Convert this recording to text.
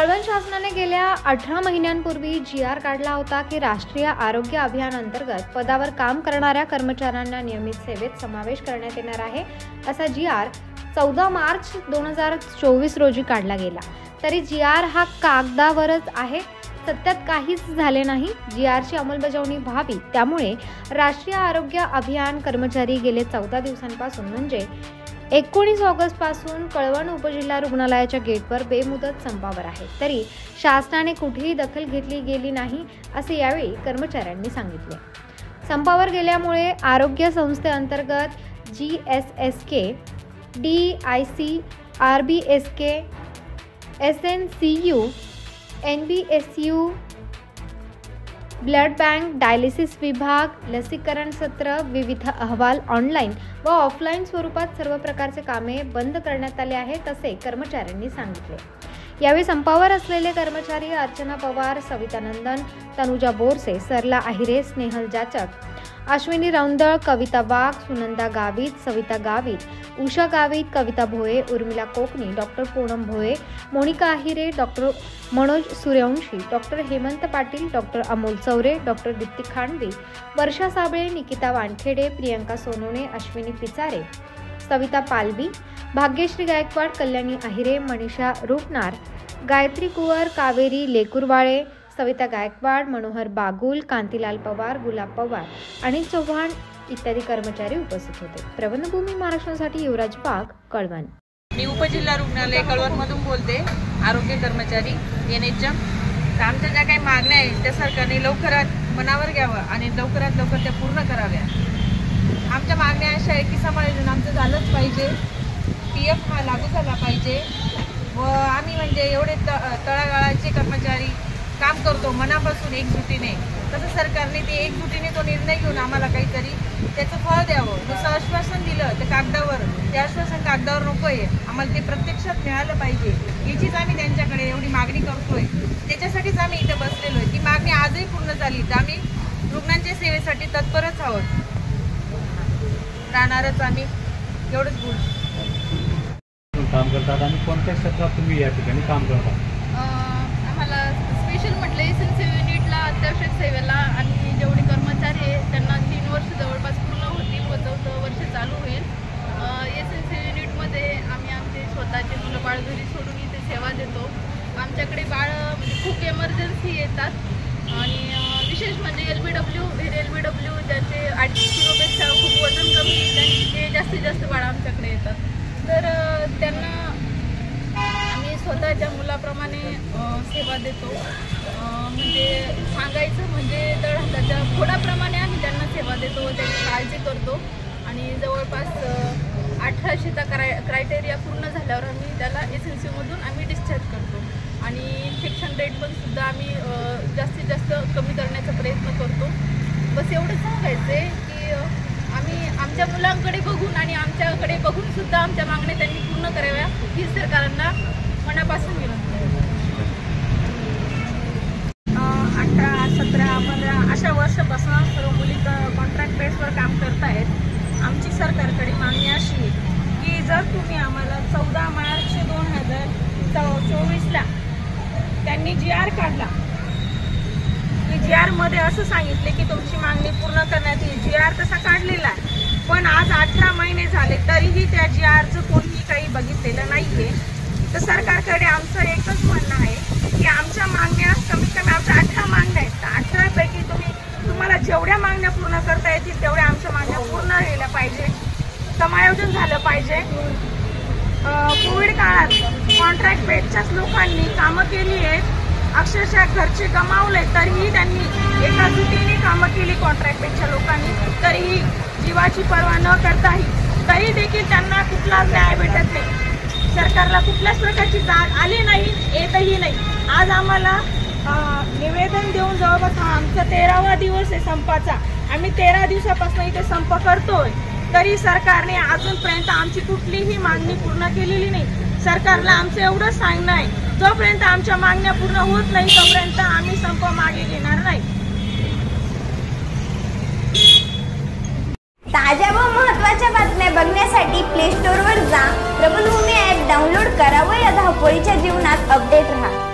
कळवण शासनाने गेल्या 18 महिन्यांपूर्वी जी.आर. काढला होता की राष्ट्रीय आरोग्य अभियान अंतर्गत पदावर काम करणाऱ्या कर्मचाऱ्यांना नियमित सेवेत समावेश करण्यात येणार आहे। असा जी.आर. 14 मार्च 2024 रोजी काढला गेला। तरी जी.आर. हा कागदावरच आहे, सत्यात काहीच झाले नाही। जी.आर.ची अंमलबजावणी व्हावी त्यामुळे राष्ट्रीय आरोग्य अभियान कर्मचारी गेले 14 दिवसांपासून म्हणजे 19 ऑगस्ट पासून कळवण उपजिल्हा रुग्णालयाच्या गेटवर बेमुदत संपावर आहे। तरी शासनाने कुठेही दखल घेतली गेली नाही असे यावेळी कर्मचाऱ्यांनी सांगितले। संपावर गेल्यामुळे आरोग्य संस्थेअंतर्गत GSSK, DIC, RBSK, SNCU, NBSU, blood bank, dialysis विभाग, लसीकरण सत्र, विविध अहवाल ऑनलाईन व ऑफलाईन स्वरूपात सर्व प्रकारचे कामे बंद करण्यात आले आहेत असे कर्मचाऱ्यांनी सांगितले। यावेळी संपावर असलेले कर्मचारी अर्चना पवार, सविता नंदन, तनुजा बोरसे, सरला Ahire, Snehal Jachak, Ashwini Raundal, Kavita Wagh, Sunanda Gavit, Savita Gavit, Usha Gavit, Kavita Bhoye, Urmila Kokani, doctor Poonam Bhoye, Monika Ahire, doctor Manoj Suryavanshi, doctor Hemant Patil, doctor Amol Chaure, doctor Deepti Khandvi, Varsha Sable, Nikita Wankhede, Priyanka Sonone, Ashwini Pichare, Savita Palvi, Bhagyashree Gaikwad, Kalyani आहिरे, मनीषा रूपनार, गायत्री कुवर, कावेरी लेकुरवाळे, सविता गायकवाड, मनोहर बागुल, कांतीलाल पवार, गुलाब पवार, अनिल चव्हाण इत्यादी कर्मचारी उपस्थित होते। प्रबंधभूमी महाराष्ट्रासाठी युवराज वाघ, कळवण। मी उपजिल्हा रुग्णालय कळवणमधून बोलते, आरोग्य कर्मचारी NHM। तर आमच्या ज्या काही मागण्या आहेत त्या सरकारने लवकरात मनावर घ्यावं आणि लवकरात लवकर त्या पूर्ण कराव्या। आमच्या मागण्या अशा आहे की समायोजन आमचं झालंच पाहिजे, PF हा लागू झाला पाहिजे व आम्ही म्हणजे एवढे तळागाळाचे कर्मचारी काम करतो मनापासून एकजुटीने, तसं सरकारने ते एकजुटीने तो निर्णय घेऊन आम्हाला काहीतरी त्याचं फळ द्यावं। नुसतं आश्वासन दिलं तर कागदावर, ते आश्वासन कागदावर नको आहे, आम्हाला ते प्रत्यक्षात मिळालं पाहिजे याचीच आम्ही त्यांच्याकडे एवढी मागणी करतोय। त्याच्यासाठीच आम्ही इथे बसलेलो आहे। ती मागणी आजही पूर्ण झाली तर आम्ही रुग्णांच्या सेवेसाठी तत्परच आहोत, राहणारच आम्ही, एवढंच बोलतो। काम करतात आणि कोणत्या क्षेत्रात तुम्ही या ठिकाणी काम करता? आम्हाला स्पेशल म्हटलं एसएनसी युनिटला, अत्यावश्यक सेवेला आणि जेवढे कर्मचारी आहे त्यांना 3 वर्ष जवळपास पूर्ण होतील व 4थं वर्ष चालू होईल। एसएनसी युनिटमध्ये आम्ही आमचे स्वतःचे मुलं बाळ घरी सोडून इथे सेवा देतो। आमच्याकडे बाळ म्हणजे खूप एमर्जन्सी येतात आणि विशेष म्हणजे LBW, LBW ज्यांचे 2.5 किलोपेक्षा खूप वजन कमी, त्यांचे जास्तीत जास्त बाळ आमच्याकडे येतात। तर त्यांना आम्ही स्वतःच्या मुलाप्रमाणे सेवा देतो। म्हणजे सांगायचं म्हणजे तळहाताच्या फोडाप्रमाणे आम्ही त्यांना सेवा देतो व त्यांची काळजी करतो आणि जवळपास 1800चा क्रायटेरिया पूर्ण झाल्यावर आम्ही त्याला एसएनसीमधून आम्ही डिस्चार्ज करतो आणि इन्फेक्शन रेट पण सुद्धा आम्ही जास्तीत जास्त कमी करण्याचा प्रयत्न करतो। बस एवढं सांगायचं आहे की आम्ही आमच्या मुलांकडे बघून आणि आमच्याकडे बघून सुद्धा आमच्या मागण्या त्यांनी पूर्ण कराव्या ही सरकारांना मनापासून विनंती आहे। 18, 17, 15 अशा वर्षापासून सर्व मुली कॉन्ट्रॅक्ट बेसवर काम करत आहेत। आमची सरकारकडे मागणी अशी आहे की जर तुम्ही आम्हाला 14 मार्च 2024ला त्यांनी जी.आर. काढला, जी.आर. मध्ये असं सांगितले की तुमची मागणी पूर्ण करण्यात येईल। जी.आर. तसा काढलेला आहे पण आज 18 महिने झाले तरीही त्या जी.आर.चं कोणीही काही बघितलेलं नाहीये। तर सरकारकडे आमचं एकच म्हणणं आहे की आमच्या मागण्या कमीत कमी आमच्या 18 मागण्या आहेत, 18 पैकी तुम्हाला जेवढ्या मागण्या पूर्ण करता येतील तेवढ्या आमच्या मागण्या पूर्ण केल्या पाहिजे, समायोजन झालं पाहिजे। कोविड काळात कॉन्ट्रॅक्ट बेसच्याच लोकांनी कामं केली आहेत, अक्षरशः घरचे गमावले तरीही त्यांनी एकाजुटीने कामं केली कॉन्ट्रॅक्ट बेसच्या लोकांनी, तरीही जीवाची पर्वा न करताही तरी देखील त्यांना कुठलाच न्याय भेटत नाही। सरकारला कुठल्याच प्रकारची जाग आली नाही, येतही नाही। आज आम्हाला निवेदन देऊन जवळपास आमचा 13वा दिवस आहे संपाचा। आम्ही 13 दिवसापासून इथे संप करतोय तरी सरकारने अजूनपर्यंत आमची कुठलीही मागणी पूर्ण केलेली नाही। सरकारला आमचं एवढंच सांगणं आहे, जोपर्यंत आमच्या मागण्या पूर्ण होत नाही तोपर्यंत आम्ही संप मागे घेणार नाही। ताज्या व महत्त्वाच्या बातम्या बघण्यासाठी प्ले स्टोअरवर जा, प्रबंधभूमी ॲप डाउनलोड करा व या धावपळीच्या जीवनात अपडेट रहा।